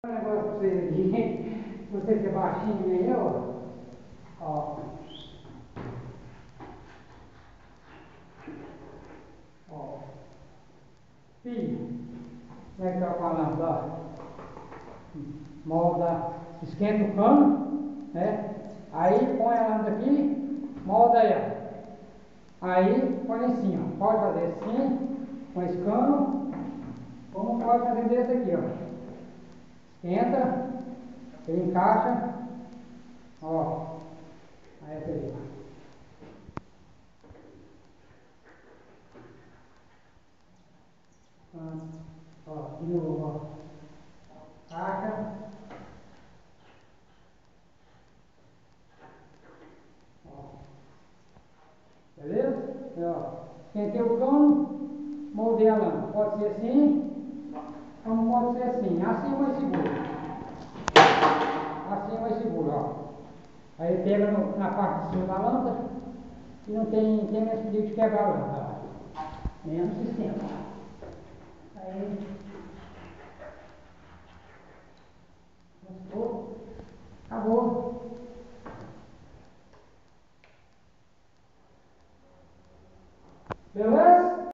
Um negócio pra vocês aqui, você que é baixinho nem eu, ó. Ó. Filho, como é que tá falando, ó? Molda, esquenta o cano, né? Aí põe a lâmpada aqui, molda ela. Aí põe em cima, pode fazer assim, com esse cano, como pode fazer desse aqui, ó. Esquenta, ele encaixa, ó. Aí essa aí, ó, de novo, ó. Caixa, ó. Beleza? Ó. Esquentei o cano, moldei a lâmpada. Pode ser assim, como pode ser assim. Assim mais seguro. Assim mais seguro, ó. Aí pega na parte de cima da lâmpada e não tem mais perigo de quebrar a lâmpada. Menos sistema.